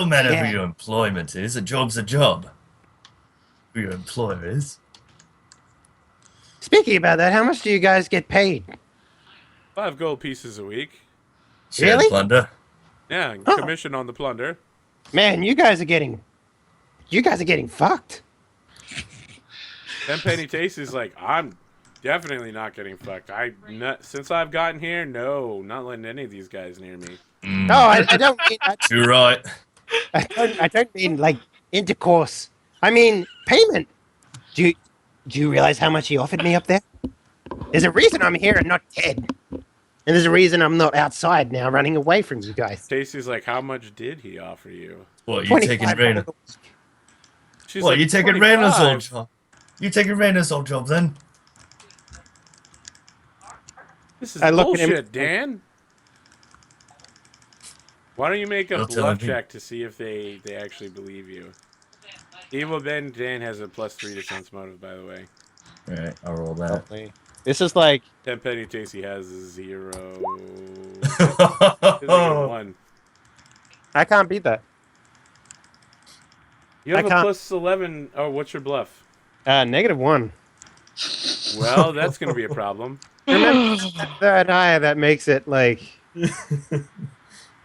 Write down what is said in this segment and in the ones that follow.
Don't matter who your employment is. A job's a job. Who your employer is. Speaking about that, how much do you guys get paid? 5 gold pieces a week. Share the Really? plunder. Yeah, and Oh. commission on the plunder. Man, you guys are getting fucked. 10 penny taste is like, I'm definitely not getting fucked. Since I've gotten here, no, not letting any of these guys near me. No, I don't mean You're right. I don't mean like intercourse. I mean payment. Do you realize how much he offered me up there? There's a reason I'm here and not dead. And there's a reason I'm not outside now running away from you guys. Tasty's like, how much did he offer you? What, you taking Raina? She's What, like, you taking 25. Raina's old job? You taking Raina's old job then? This is I look at him- bullshit, Dan. Why don't you make a Don't tell bluff me. check to see if they actually believe you? Evil Ben Dan has a +3 to sense motive, by the way. Alright, I'll roll that. This is like 10 penny Tasty has a 0. He's like a 1. I can't beat that. You have I a can't- +11. Oh, what's your bluff? -1. Well, that's going to be a problem. Remember that eye that makes it like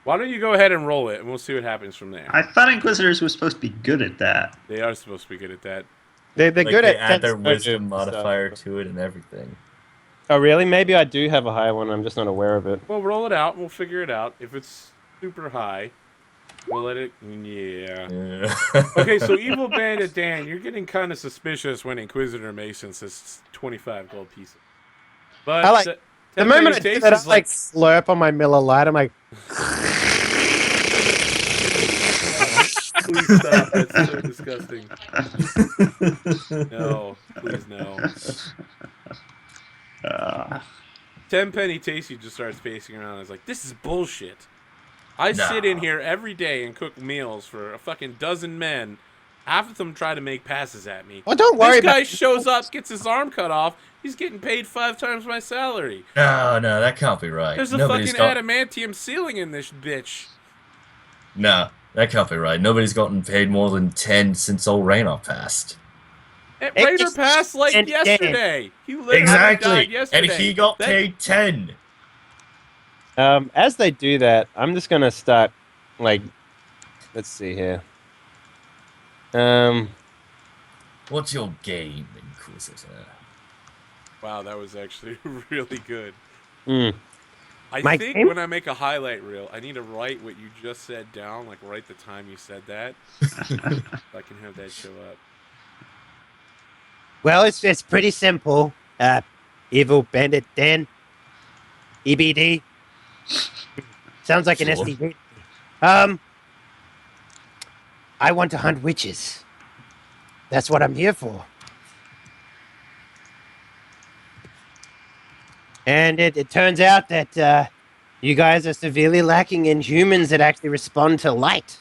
Why don't you go ahead and roll it, and we'll see what happens from there. I thought Inquisitors were supposed to be good at that. They are supposed to be good at that. they're Like good they at add their sense motive wisdom and modifier stuff. to it and everything. Oh really? Maybe I do have a higher one. I'm just not aware of it. Well, roll it out, and we'll figure it out. If it's super high, we'll let it... Yeah. Yeah. Okay, so Evil Bandit Dan, you're getting kind of suspicious when Inquisitor Mason says 25 gold pieces. But I like- the The moment I do that, I like slurp on my Miller Lite. I'm like, please stop. That's so disgusting. No, please no. 10 penny Tasty just starts pacing around. It's like, this is bullshit. I sit in here every day and cook meals for a fucking dozen men. Half of them try to make passes at me. well, don't worry This guy about shows up, gets his arm cut off. He's getting paid 5 times my salary. No, that can't be right. There's a Nobody's fucking got... adamantium ceiling in this bitch. No, that can't be right. Nobody's gotten paid more than 10 since old Raynor passed. Raider passed like and yesterday. He literally died Exactly. yesterday. And he got That- paid 10. As they do that, I'm just gonna start, like, let's see here. What's your game, Inquisitor? Wow, that was actually really good. mm. I My think game? when I make a highlight reel, I need to write what you just said down, like right the time you said that. So I can have that show up. Well, it's pretty simple. Evil Bandit Dan, EBD. Sounds like an Sure. STD. I want to hunt witches. That's what I'm here for. And it turns out that you guys are severely lacking in humans that actually respond to light.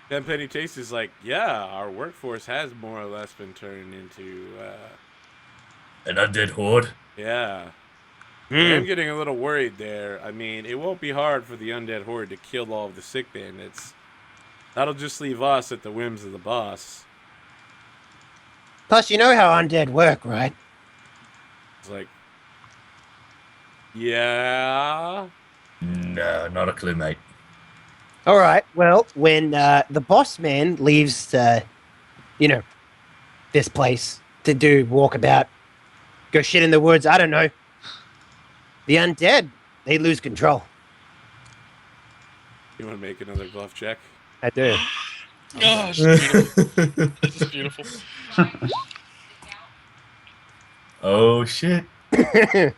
Then Penny Taste is like, yeah, our workforce has more or less been turned into, An undead horde? yeah. Hmm. I'm getting a little worried there. I mean, it won't be hard for the undead horde to kill all of the sick bandits. That'll just leave us at the whims of the boss. Plus, you know how undead work, right? It's like, yeah. No, not a clue, mate. All right. Well, when the boss man leaves, this place to do walkabout, go shit in the woods, I don't know. The undead, they lose control. You want to make another bluff check? I do. Oh, it's beautiful. This is beautiful. Oh, shit. Yeah,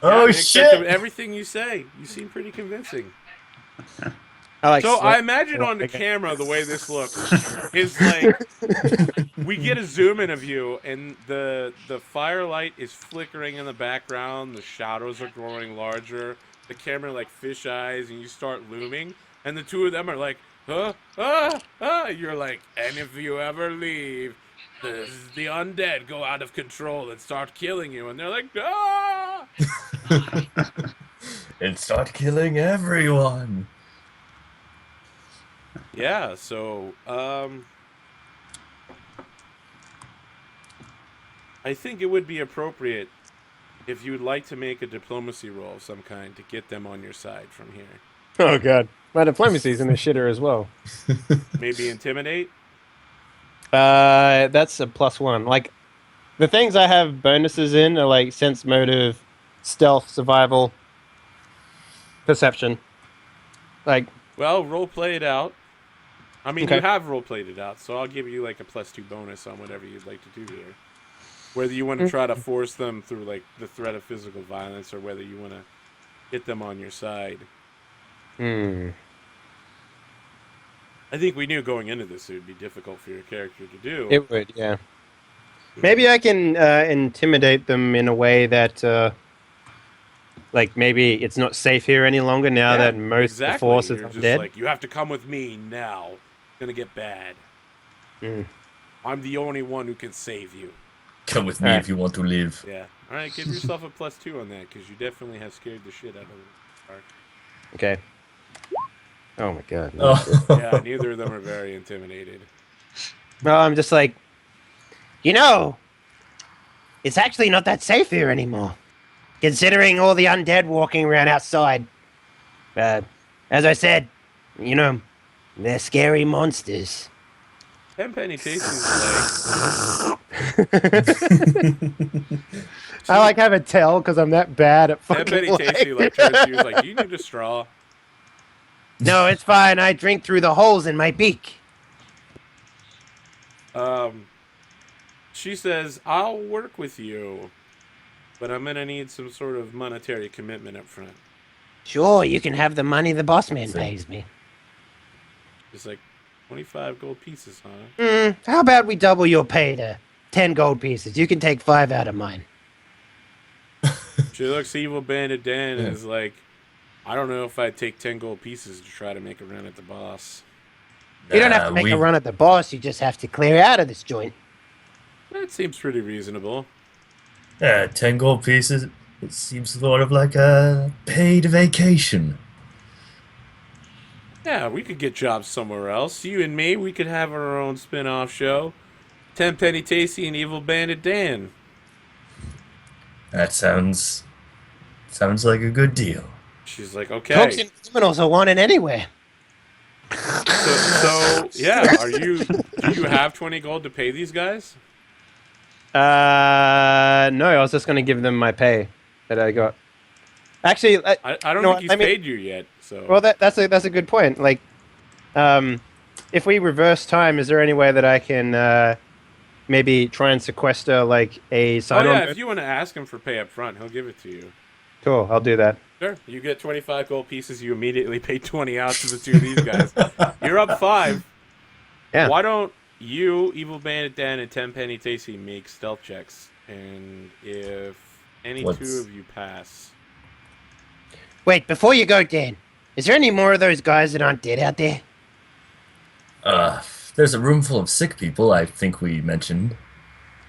Oh, except of shit. everything you say, you seem pretty convincing. I like So slurp- I imagine on the Okay. camera the way this looks is like we get a zoom in of you and the firelight is flickering in the background, the shadows are growing larger, the camera like fish eyes and you start looming and the two of them are like, you're like, and if you ever leave, the undead go out of control and start killing you and they're like, ah! And start killing everyone. Yeah, so I think it would be appropriate if you would like to make a diplomacy roll of some kind to get them on your side from here. Oh god, my diplomacy's in the shitter as well. Maybe intimidate. That's a +1. Like the things I have bonuses in are like sense motive, stealth, survival, perception. Like Well, role play it out. I mean, Okay. you have role played it out, so I'll give you like a +2 bonus on whatever you'd like to do here. Whether you want to try to force them through like the threat of physical violence, or whether you want to get them on your side. Hmm. I think we knew going into this it would be difficult for your character to do. It would, yeah. Maybe I can intimidate them in a way that, like, maybe it's not safe here any longer now Yeah, that most of the exactly. force is You're just undead. like, you have to come with me now. It's gonna get bad. Mm. I'm the only one who can save you. Come with me Alright. if you want to live. Yeah. All right, give yourself a +2 on that because you definitely have scared the shit out of them. Okay. Oh my god. Oh. Yeah, neither of them are very intimidated. Well, I'm just like, you know, it's actually not that safe here anymore. Considering all the undead walking around outside. As I said, you know, they're scary monsters. Tenpenny Tasty's like, I like have a tell because I'm that bad at fucking Tenpenny Tasty like turns to you, is like, do you need a straw? No, it's fine. I drink through the holes in my beak. She says, I'll work with you, but I'm gonna need some sort of monetary commitment up front. Sure, you can have the money the boss man So- pays me. It's like 25 gold pieces, huh? How about we double your pay to 10 gold pieces? You can take 5 out of mine. She looks evil bandit Dan and is like, I don't know if I'd take 10 gold pieces to try to make a run at the boss. You don't have to make a run at the boss, you just have to clear out of this joint. That seems pretty reasonable. Yeah, 10 gold pieces. It seems sort of like a paid vacation. Yeah, we could get jobs somewhere else. You and me, we could have our own spin-off show. Tenpenny Tasty and Evil Bandit Dan. That sounds like a good deal. She's like, okay. Cooks and criminals are wanted anywhere. So yeah, do you have 20 gold to pay these guys? No, I was just going to give them my pay that I got. Actually, I don't No, think he's I mean- paid you yet. So well, that's a good point. Like, if we reverse time, is there any way that I can maybe try and sequester like a oh sign-on? yeah, if you want to ask him for pay up front, he'll give it to you. Cool, I'll do that. Sure. You get 25 gold pieces. You immediately pay 20 out to the two of these guys. You're up 5. Yeah. Why don't you, Evil Bandit Dan, and Tenpenny Tasty make stealth checks? And if any What's- two of you pass, Wait, before you go, Dan, is there any more of those guys that aren't dead out there? There's a room full of sick people, I think we mentioned.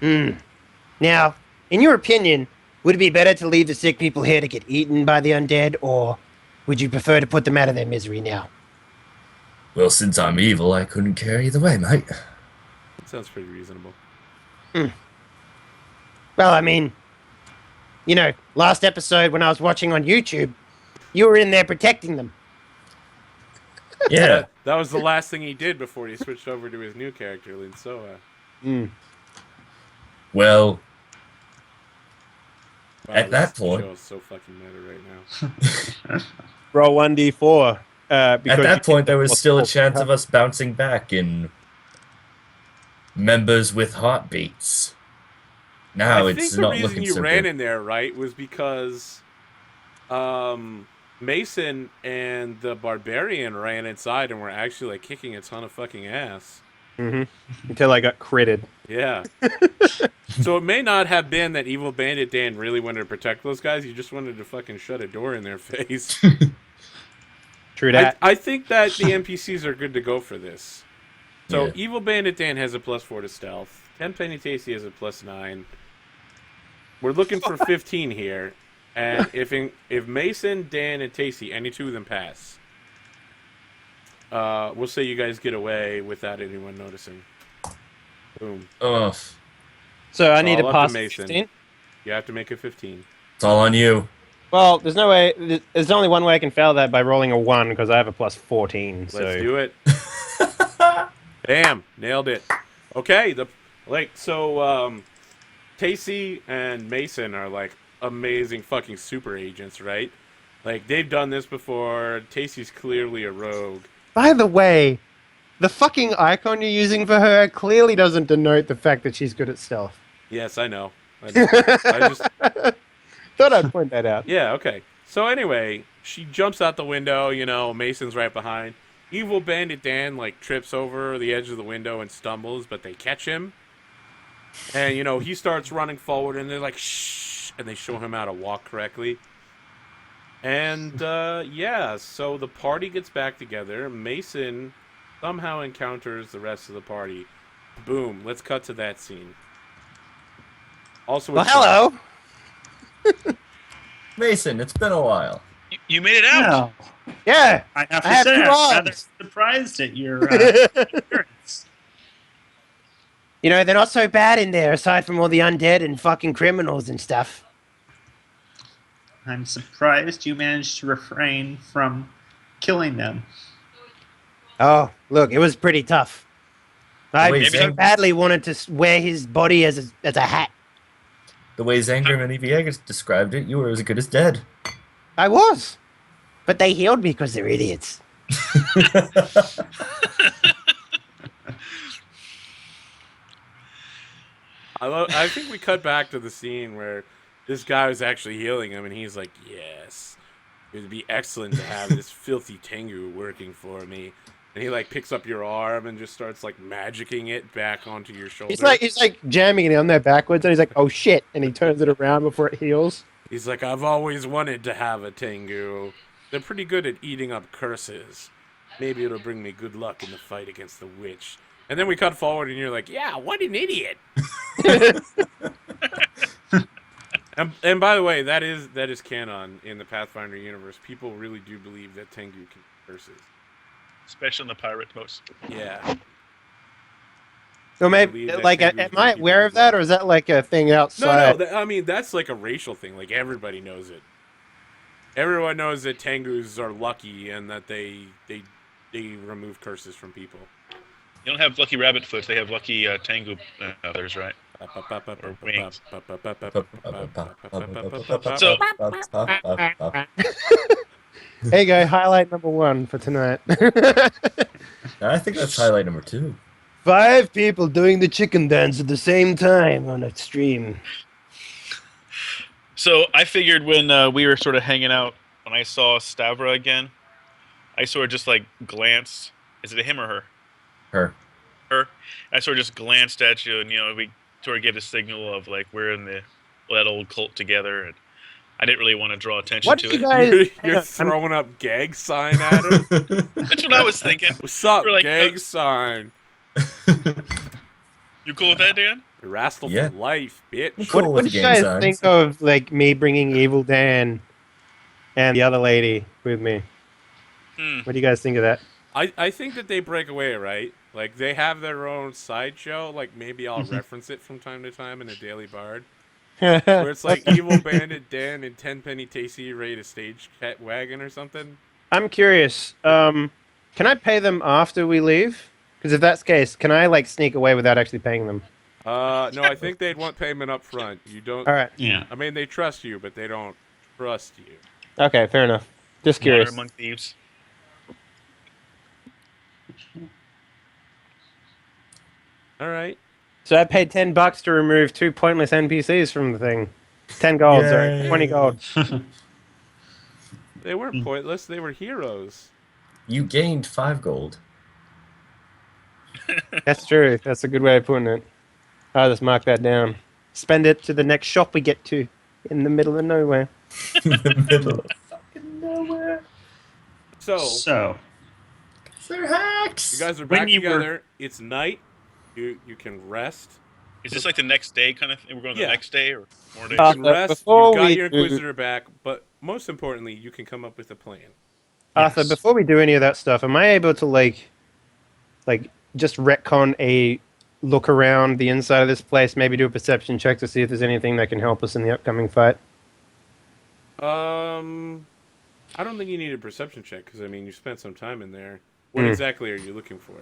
Now, in your opinion, would it be better to leave the sick people here to get eaten by the undead, or would you prefer to put them out of their misery now? Well, since I'm evil, I couldn't care either way, mate. that sounds pretty reasonable. Well, I mean, you know, last episode when I was watching on YouTube, you were in there protecting them. Yeah. That was the last thing he did before he switched over to his new character, Linsoa. Well, Wow, At that this point- show is so fucking meta right now. Roll 1d4. at that point, there was still a chance of us bouncing back in members with heartbeats. Now I it's think the not reason looking you so ran good. in there, right, was because Mason and the Barbarian ran inside and were actually like kicking a ton of fucking ass. Until I got critted. Yeah. So it may not have been that Evil Bandit Dan really wanted to protect those guys. He just wanted to fucking shut a door in their face. True that. I think that the NPCs are good to go for this. So Yeah. Evil Bandit Dan has a +4 to stealth. Tenpenny Tasty has a +9. We're looking for 15 here. And if Mason, Dan, and Tasty, any two of them pass, We'll say you guys get away without anyone noticing. Boom. Ugh. So I It's need to all up to pass Mason. 15. You have to make a 15. It's all on you. Well, there's no way. There's only one way I can fail that by rolling a 1 because I have a plus 14. So Let's do it. Bam, nailed it. Okay, Tacey and Mason are like amazing fucking super agents, right? Like they've done this before. Tacey's clearly a rogue. By the way, the fucking icon you're using for her clearly doesn't denote the fact that she's good at stealth. Yes, I know. I just Thought I'd point that out. yeah, okay. So anyway, she jumps out the window, Mason's right behind. Evil Bandit Dan like trips over the edge of the window and stumbles, but they catch him. And he starts running forward and they're like shh, and they show him how to walk correctly. And so the party gets back together. Mason somehow encounters the rest of the party. Boom, let's cut to that scene. Also, Well, hello. Mason, it's been a while. You made it out. Yeah. I have to I have say, 2 I'm rather arms. surprised at your appearance. They're not so bad in there, aside from all the undead and fucking criminals and stuff. I'm surprised you managed to refrain from killing them. Oh, look, it was pretty tough. I Wait, so Zang- badly wanted to wear his body as a hat. The way Zangram and EVA described it, you were as good as dead. I was. But they healed me because they're idiots. I think we cut back to the scene where this guy was actually healing him, and he's like, "Yes, it would be excellent to have this filthy Tengu working for me." And he like picks up your arm and just starts like magicking it back onto your shoulder. He's like jamming it on there backwards, and he's like, "Oh shit!" and he turns it around before it heals. He's like, "I've always wanted to have a Tengu. They're pretty good at eating up curses. Maybe it'll bring me good luck in the fight against the witch." And then we cut forward, and you're like, "Yeah, what an idiot!" And by the way, that is canon in the Pathfinder universe. People really do believe that Tengu can curses. Especially on the pirate most. Yeah. So maybe, believe that like, Tengus am bring I people aware of good luck. that, or is that like a thing outside? No. I mean, that's like a racial thing. Like everybody knows it. Everyone knows that Tengus are lucky and that they remove curses from people. You don't have lucky rabbit foot. They have lucky Tengu feathers, right? Or wings. So Hey, go highlight number 1 for tonight. I think that's highlight number 2. 5 people doing the chicken dance at the same time on a stream. So I figured when we were sort of hanging out, when I saw Stavra again, I sort of just like glanced. Is it a him or her? Her. Her. I sort of just glanced at you, and we sort of gave a signal of like we're in that old cult together, and I didn't really want to draw attention What to do you it. guys? You're throwing up gag sign at him. That's what I was thinking. What's up, We're like, gag sign? You cool with that, Dan? Rascal Yeah. for life, bitch. Cool What with do you gang guys signs. think of like me bringing Evil Dan and the other lady with me? What do you guys think of that? I think that they break away, right? Like they have their own sideshow. Like maybe I'll reference it from time to time in a Daily Bard, where it's like Evil Bandit Dan and Tenpenny Tacey raid a stage cat wagon or something. I'm curious. Can I pay them after we leave? Because if that's the case, can I like sneak away without actually paying them? No, I think they'd want payment up front. You don't. All right. Yeah. I mean, they trust you, but they don't trust you. Okay, fair enough. Just Honor curious. among thieves. All right. So I paid $10 to remove 2 pointless NPCs from the thing. 10 gold, sorry, Yay. 20 gold. They weren't pointless. They were heroes. You gained 5 gold. That's true. That's a good way of putting it. I'll just mark that down. Spend it to the next shop we get to in the middle of nowhere. In the middle of fucking nowhere. So They're hacks. you guys are When back you were- together. It's night. You can rest. Is this like the next day kind of thing? We're going Yeah. the next day or more days? You can rest. before You got we your do- Inquisitor back, but most importantly, you can come up with a plan. Arthur, Yes. before we do any of that stuff, am I able to like just retcon a look around the inside of this place? Maybe do a perception check to see if there's anything that can help us in the upcoming fight. I don't think you need a perception check because I mean you spent some time in there. What Hmm. exactly are you looking for?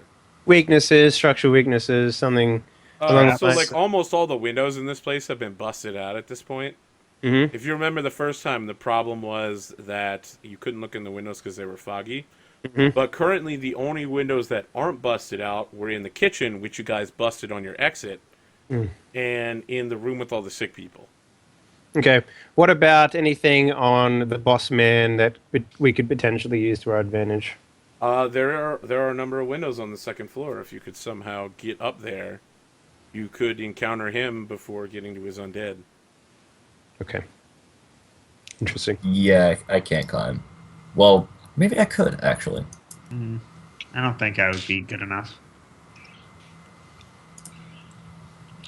Weaknesses, structural weaknesses, something along the So lines. like almost all the windows in this place have been busted out at this point. Mm-hmm. If you remember the first time, the problem was that you couldn't look in the windows because they were foggy. Mm-hmm. But currently, the only windows that aren't busted out were in the kitchen, which you guys busted on your exit, Mm. and in the room with all the sick people. Okay. What about anything on the boss man that we could potentially use to our advantage? There are a number of windows on the second floor. If you could somehow get up there, you could encounter him before getting to his undead. Okay. Interesting. Yeah, I can't climb. Well, maybe I could actually. I don't think I would be good enough.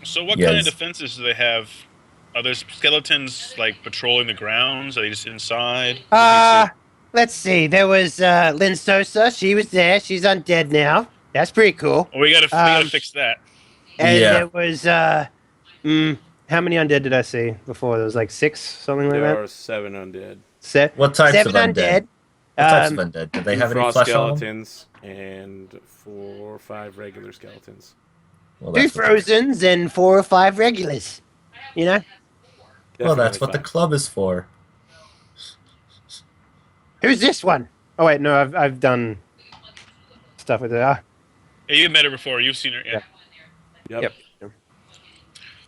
So what kind of Yes. defenses do they have? Are there skeletons like patrolling the grounds? Are they just inside? Let's see. There was Lynn Sosa. She was there. She's undead now. That's pretty cool. Well, we gotta Um, fix that. And Yeah. there was how many undead did I see before? There was like 6, something like There that. are 7 undead. What types Seven of undead? What types of Um, undead? Do they 2 have any frost flesh on them? skeletons and 4 or 5 regular skeletons. Well, 2 that's what frozens and 4 or 5 regulars. You know? well, that's Definitely what the 5. club is for. Who's this one? Oh wait, no, I've done stuff with it. Yeah, you've met her before. You've seen her. Yeah. Yep. Yep.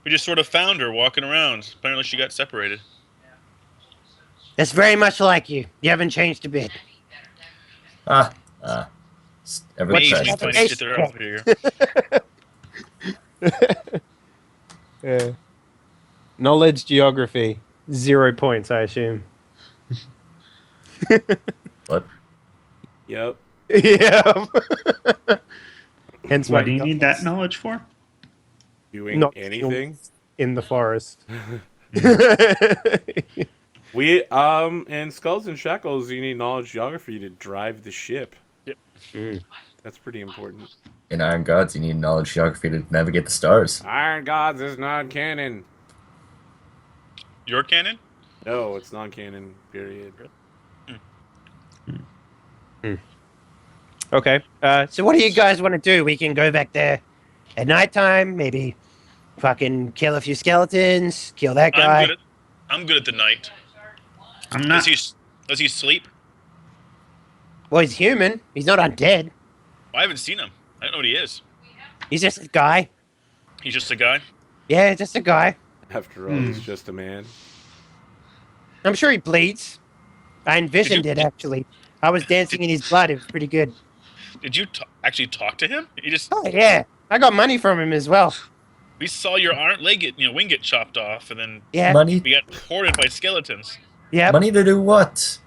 We just sort of found her walking around. Apparently, she got separated. That's very much like you. You haven't changed a bit. Ah, every Please, What's we that? find Face each other check. over here. Yeah. Knowledge geography. 0 points, I assume. what? Yep. Yeah. Hence why What do you need that knowledge for? Doing Not anything. in the forest. We in Skulls and Shackles, you need knowledge geography to drive the ship. Yep. That's pretty important. In Iron Gods, you need knowledge geography to navigate the stars. Iron Gods is non-canon. Your cannon? No, it's non-canon. Period. Okay. So what do you guys want to do? We can go back there at nighttime, maybe fucking kill a few skeletons, kill that guy. I'm good at the night. I'm not. Does he sleep? Well, he's human. He's not undead. I haven't seen him. I don't know what he is. He's just a guy. He's just a guy. Yeah, just a guy. After all, he's just a man. I'm sure he bleeds. I envisioned it, actually. I was dancing in his blood. It was pretty good. Did you actually talk to him? He just. Oh, yeah. I got money from him as well. We saw your wing get chopped off, and then Yeah. Money, we got hoarded by skeletons. Yeah. money to do what?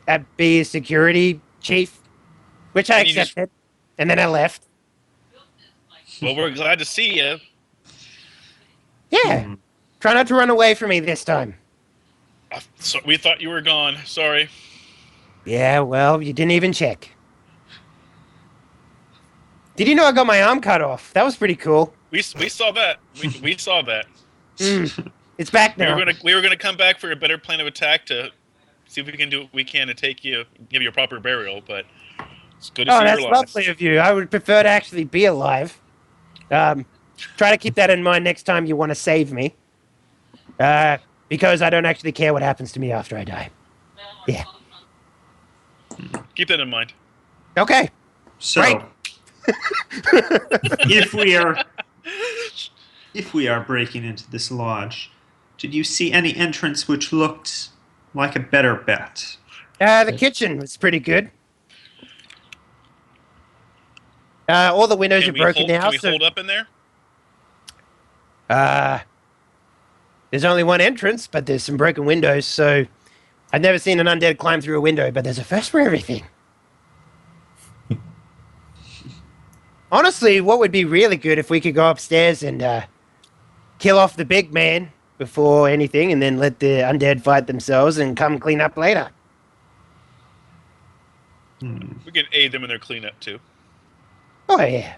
I'd be a security chief, which I And you just- accepted. And then I left. Well, we're glad to see you. Yeah. Try not to run away from me this time. So we thought you were gone. Sorry. Yeah, well, you didn't even check. Did you know I got my arm cut off? That was pretty cool. We saw that. We saw that. It's back We now. were gonna come back for a better plan of attack to see if we can do what we can to give you a proper burial. But it's good to Oh, see that's you're alive. lovely of you. I would prefer to actually be alive. Try to keep that in mind next time you want to save me. Because I don't actually care what happens to me after I die. Yeah. Keep that in mind. Okay. So, Right. if we are breaking into this lodge, did you see any entrance which looked like a better bet? The kitchen was pretty good. All the windows are broken now. Can we so, hold up in there? there's only one entrance, but there's some broken windows, so I've never seen an undead climb through a window, but there's a first for everything. Honestly, what would be really good if we could go upstairs and kill off the big man before anything, and then let the undead fight themselves and come clean up later. We can aid them in their cleanup too, Oh yeah,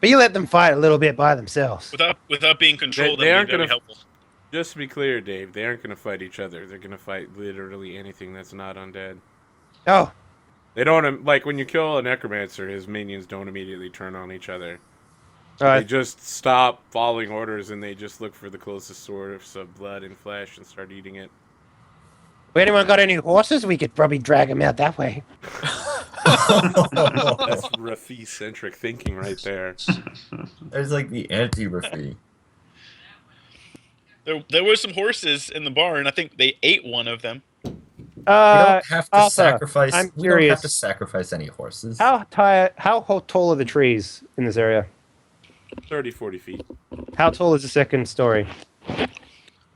but you let them fight a little bit by themselves. without being controlled. That would aren't be very gonna. helpful. Just to be clear, Dave, they aren't gonna fight each other. They're gonna fight literally anything that's not undead. Oh, They don't like when you kill a necromancer, his minions don't immediately turn on each other. all They right. just stop following orders and they just look for the closest source of blood and flesh and start eating it. Well, anyone got any horses? We could probably drag them out that way. That's Raffi-centric thinking right there. There's like the anti-Raffi. There were some horses in the barn. I think they ate one of them. We don't have to Arthur, sacrifice. I'm We don't have to curious. sacrifice any horses. How tall are the trees in this area? 30, 40 feet. How tall is the second story? 10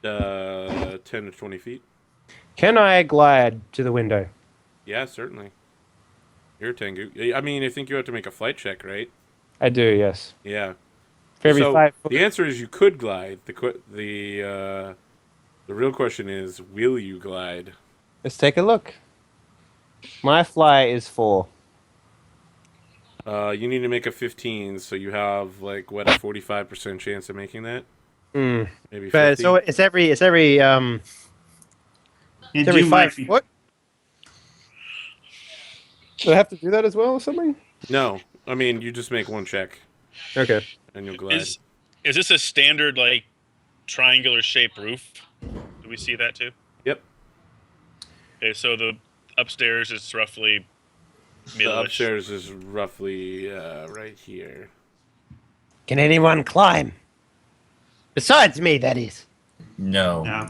to 20 feet. Can I glide to the window? Yeah, certainly. You're a Tengu. I mean, I think you have to make a flight check, right? I do, yes. Yeah. For every So 5 foot. the answer is you could glide. The real question is, will you glide? Let's take a look. My fly is 4. You need to make a 15, so you have like what, a 45% chance of making that? Hmm. Maybe 50. But so it's every And every you might 5 be foot. Do I have to do that as well or something? No, I mean you just make one check Okay. and you'll glide. Is this a standard like triangular shaped roof? Do we see that too? Yep. Okay, so the upstairs is roughly The middle-ish. upstairs is roughly right here. Can anyone climb? Besides me, that is. No. No.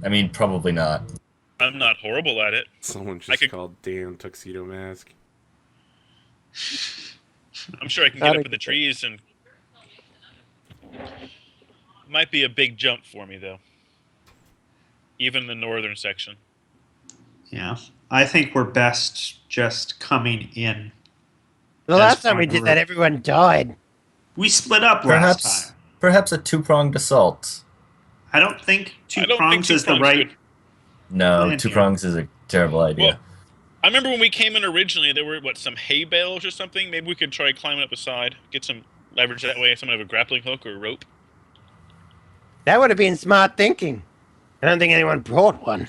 I mean, probably not. I'm not horrible at it. Someone I just could- called Dan Tuxedo Mask. I'm sure I can I get think up in the trees and might be a big jump for me though. Even in the northern section. Yeah. I think we're best just coming in. The As last time we one did group. that, everyone died. We split up last Perhaps, time. perhaps a two-pronged assault. I don't think two I don't think prongs is the two-prong's right. good. No, Plan two here. prongs is a terrible idea. Well, I remember when we came in originally, there were some hay bales or something. Maybe we could try climbing up the side, get some leverage that way. Someone have a grappling hook or a rope. That would have been smart thinking. I don't think anyone brought one.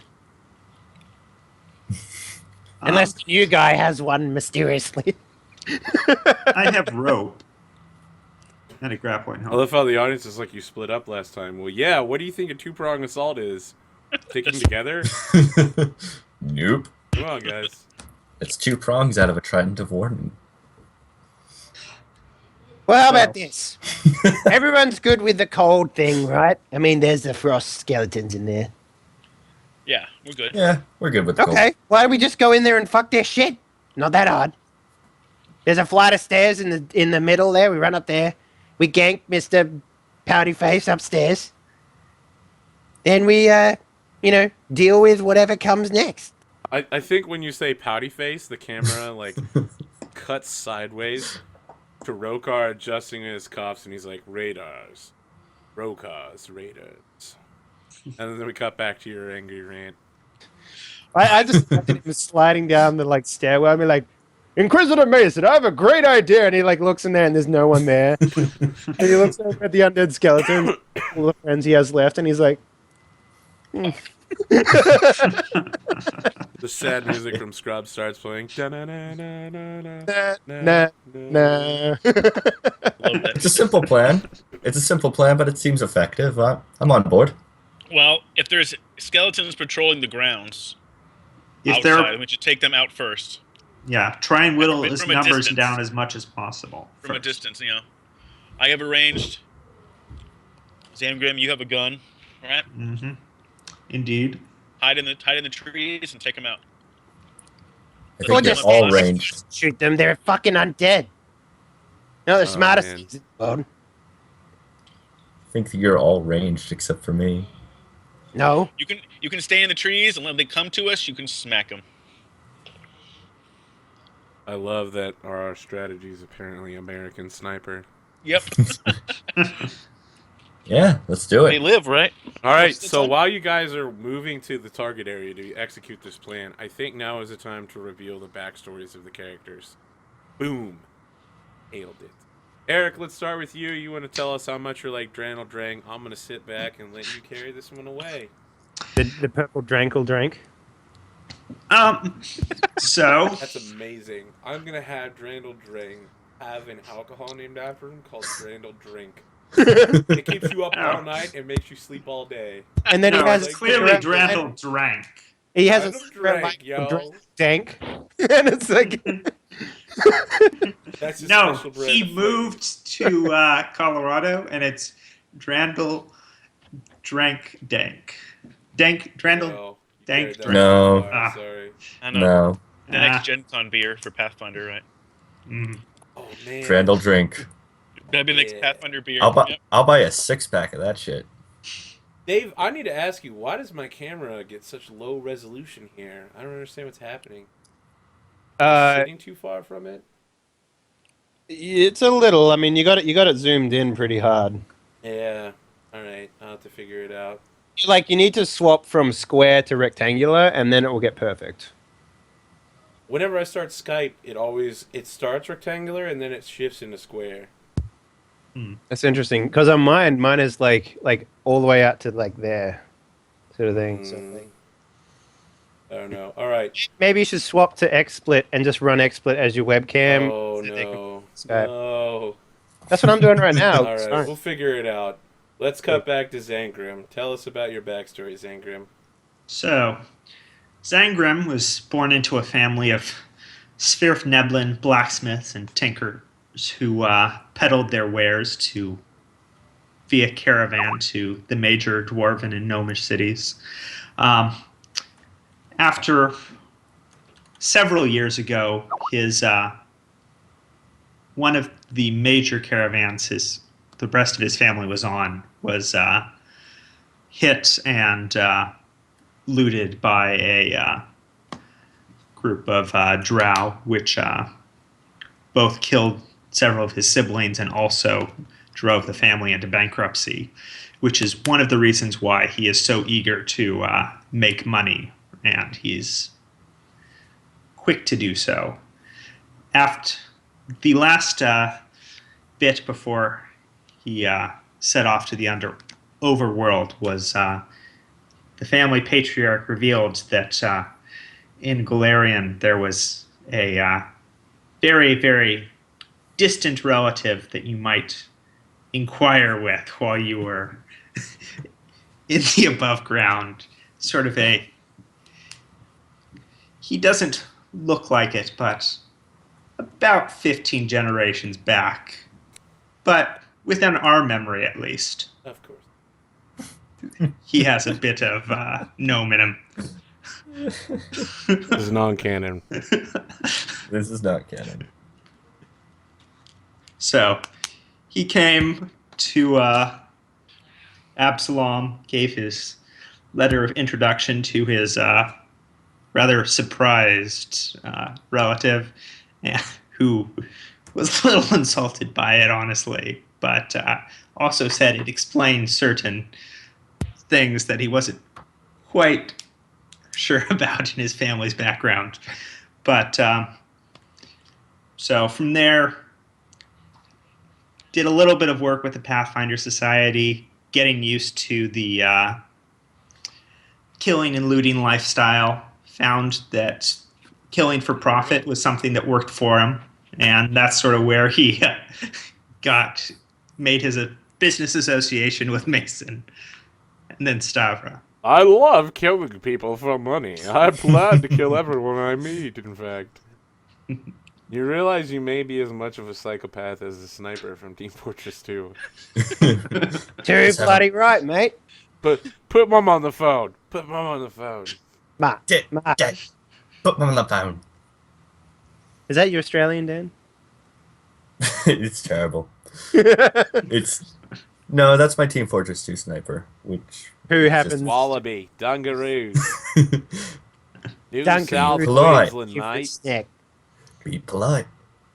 Unless the new guy has one mysteriously. I have rope and a grappling I hook. love how the audience is like, you split up last time. Well, yeah, what do you think a two-pronged assault is? Take them together? Nope. Come on, guys. It's two prongs out of a trident of warden. Well, how about this? Everyone's good with the cold thing, right? I mean, there's the frost skeletons in there. Yeah, we're good. Yeah, we're good with the Okay, why don't we just go in there and fuck their shit? Not that hard. There's a flight of stairs in the middle there. We run up there. We gank Mr. Pouty Face upstairs. Then we, deal with whatever comes next. I think when you say pouty face, the camera like cuts sideways to Rokar adjusting his cuffs, and he's like, radars, Rokar's radars, and then we cut back to your angry rant. I just imagine him sliding down the stairwell. I mean, Inquisitor Mason, I have a great idea, and he looks in there, and there's no one there. And he looks over at the undead skeleton, all the friends he has left, and he's like, The sad music from Scrubs starts playing. Da-na-na-na-na-na. nah. Love that. It's a simple plan. It's a simple plan, but it seems effective. I'm on board. Well, if there's skeletons patrolling the grounds If outside, they're we should take them out first yeah, try and whittle From his a numbers distance. down as much as possible. from a first. distance. I have arranged. Zamgrim, you have a gun, all right? Mm-hmm. Indeed. Hide in the trees and take them out. I Or think they're just all stand ranged. shoot them. They're fucking undead. No, the Oh, smartest man. things in the world. I think that you're all ranged except for me. No. You can stay in the trees, and when they come to us, you can smack them. I love that our strategy is apparently American Sniper. Yep. Yeah, let's do They it. live, right? All right, Most of the so time? while you guys are moving to the target area to execute this plan, I think now is the time to reveal the backstories of the characters. Boom. Nailed it. Eric, let's start with you. You want to tell us how much you're like Drannel Drang? I'm going to sit back and let you carry this one away. The purple drankle drank. So That's amazing. I'm going to have Drandle Drang have an alcohol named after him called Drandle Drink. It keeps you up all Oh. night and makes you sleep all day. And then no, he has it's like clearly Drandle. Drandle drank. He has a Drandle cigarette Drink, yo. dank, and it's like That's his No, special brand he of flavor. moved to Colorado, and it's Drandle drank dank. Drandle No, you dank carried that drink. No. too far, sorry. I know. No. The next Gen Con beer for Pathfinder, right? Oh, man. Trandle drink. That'd be the next Yeah. Pathfinder beer. I'll buy. Yep. I'll buy a 6-pack of that shit. Dave, I need to ask you, why does my camera get such low resolution here? I don't understand what's happening. Sitting too far from it? it's a little. I mean, you got it zoomed in pretty hard. Yeah. All right. I'll have to figure it out. Like you need to swap from square to rectangular, and then it will get perfect. Whenever I start Skype, it starts rectangular and then it shifts into square. That's interesting because on mine is like all the way out to like there, sort of thing. So I don't know. All right. maybe you should swap to XSplit and just run XSplit as your webcam. Oh so they can no. Skype. No. That's what I'm doing right now. All It's right. fine. We'll figure it out. Let's cut back to Zangrim. Tell us about your backstory, Zangrim. So, Zangrim was born into a family of Svirfneblin blacksmiths and tinkers who peddled their wares via caravan to the major dwarven and gnomish cities. After several years ago, his one of the major caravans the rest of his family was on was hit and looted by a group of drow, which both killed several of his siblings and also drove the family into bankruptcy, which is one of the reasons why he is so eager to make money, and he's quick to do so. After the last bit before he set off to the overworld was the family patriarch revealed that in Galarian there was a very, very distant relative that you might inquire with while you were in the above ground. Sort of he doesn't look like it, but about 15 generations back. But within our memory, at least. Of course. He has a bit of gnome in him. This is non-canon. This is not canon. So he came to Absalom, gave his letter of introduction to his rather surprised relative, who was a little insulted by it, honestly, but also said it explained certain things that he wasn't quite sure about in his family's background. But so from there, did a little bit of work with the Pathfinder Society, getting used to the killing and looting lifestyle, found that killing for profit was something that worked for him, and that's sort of where he made his business association with Mason, and then Stavra. I love killing people for money. I plan to kill everyone I meet, in fact. You realize you may be as much of a psychopath as the sniper from Team Fortress 2. Too bloody right, mate. But put Mom on the phone. Put Mom on the phone. Ma. Dad, put me on the phone. Is that your Australian, Dan? It's terrible. No, that's my Team Fortress 2 sniper, which Who happens? Wallaby. Dungaroos. New Dungaroos. South Polite. Queensland, You mate. snack. be polite,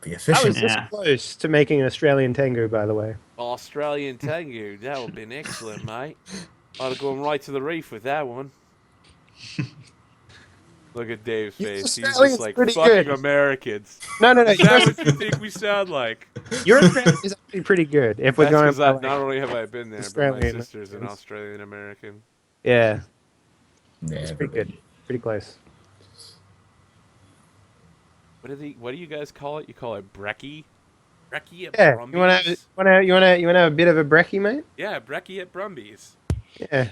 be I efficient. was this Yeah. close to making an Australian tango, by the way. Australian Tengu. That would have been excellent, mate. I'd have gone right to the reef with that one. Look at Dave's Your face. He's just Australian's like, pretty fucking good. Americans. No. Is that what you think we sound like? Your Australian is actually pretty good. If we're That's going because by, not only have I been there, but my Australian sister's an Americans. Australian American. Yeah, it's Never pretty been. good. Pretty close. What do you guys call it? You call it brekkie? Brekkie at Yeah, Brumbies? you wanna have a bit of a brekkie, mate? Yeah, brekkie at Brumbies. Yeah,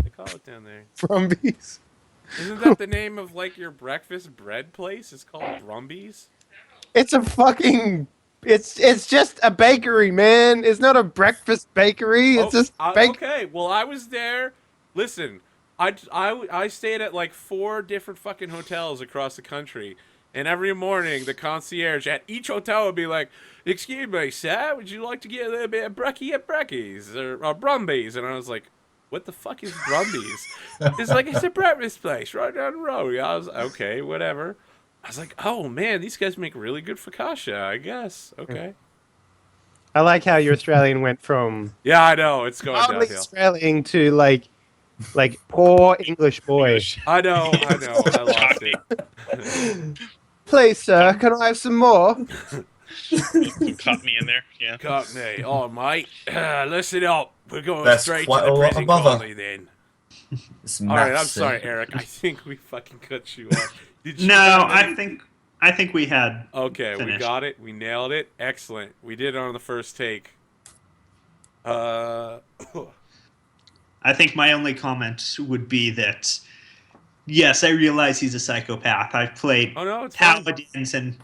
They call it down there. Brumbies. Isn't that the name of like your breakfast bread place? It's called Brumbies. It's a fucking. It's just a bakery, man. It's not a breakfast bakery. It's just bake. Okay. Well, I was there. Listen, I stayed at like 4 different fucking hotels across the country, and every morning the concierge at each hotel would be like, "Excuse me, sir, would you like to get a little bit of brekkie at Breckies or Brumbies?" And I was like, "What the fuck is Brumbies?" It's a breakfast place right down the road. I was okay, whatever. I was like, "Oh man, these guys make really good focaccia, I guess." Okay. I like how your Australian went from Yeah, I know it's going proudly downhill. Australian to like poor English boy. English. I know, I lost it. Please, sir, can I have some more? Some Cockney in there. Yeah. Cockney, oh mate, listen up. We're going That's straight quite to the a lot prison of bother. colony then. It's All right, I'm massive. sorry, Eric. I think we fucking cut you off. Did you No, have I any- think we had. Okay, we finished. got it. We nailed it. Excellent. We did it on the first take. I think my only comment would be that yes, I realize he's a psychopath. I've played Oh no, it's fine. paladins and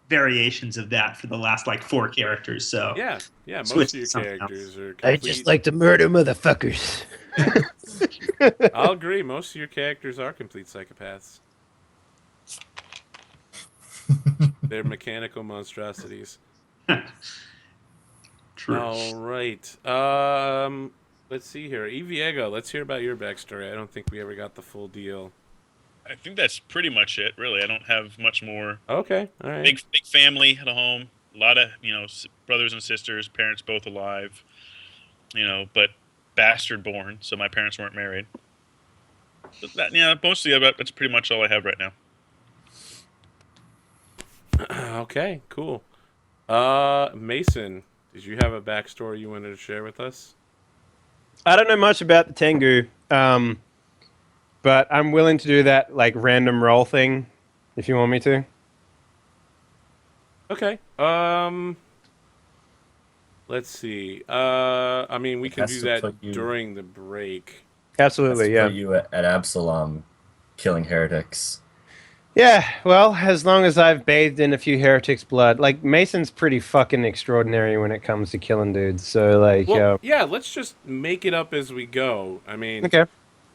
variations of that for the last like 4 characters. So Yeah, most Switch of to your something characters are I complete. just like to murder motherfuckers. I'll agree. Most of your characters are complete psychopaths. They're mechanical monstrosities. true. All right. Let's see here. Eviego, let's hear about your backstory. I don't think we ever got the full deal. I think that's pretty much it. Really, I don't have much more. Okay. All right. Big family at home. A lot of brothers and sisters. Parents both alive. But bastard born, so my parents weren't married. But mostly that's pretty much all I have right now. Okay. Cool. Mason, did you have a backstory you wanted to share with us? I don't know much about the Tengu, but I'm willing to do that like random roll thing if you want me to. Okay. Let's see. I mean, we can Has do to that put you- during the break. Absolutely, Let's yeah. put you at Absalom, killing heretics. Yeah, well, as long as I've bathed in a few heretics' blood, like Mason's pretty fucking extraordinary when it comes to killing dudes. So like, Well, yeah, let's just make it up as we go. I mean, okay.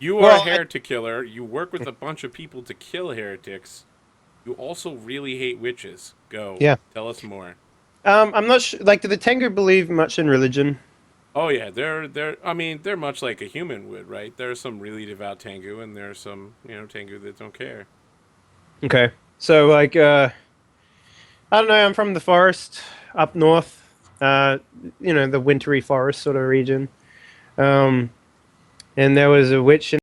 you are Well, a heretic killer. You work with a bunch of people to kill heretics. You also really hate witches. Go. Yeah. Tell us more. I'm not sure. Like, do the Tengu believe much in religion? Oh yeah, they're much like a human would, right? There are some really devout Tengu, and there are some Tengu that don't care. Okay, so like, I don't know. I'm from the forest up north. The wintry forest sort of region. And there was a witch in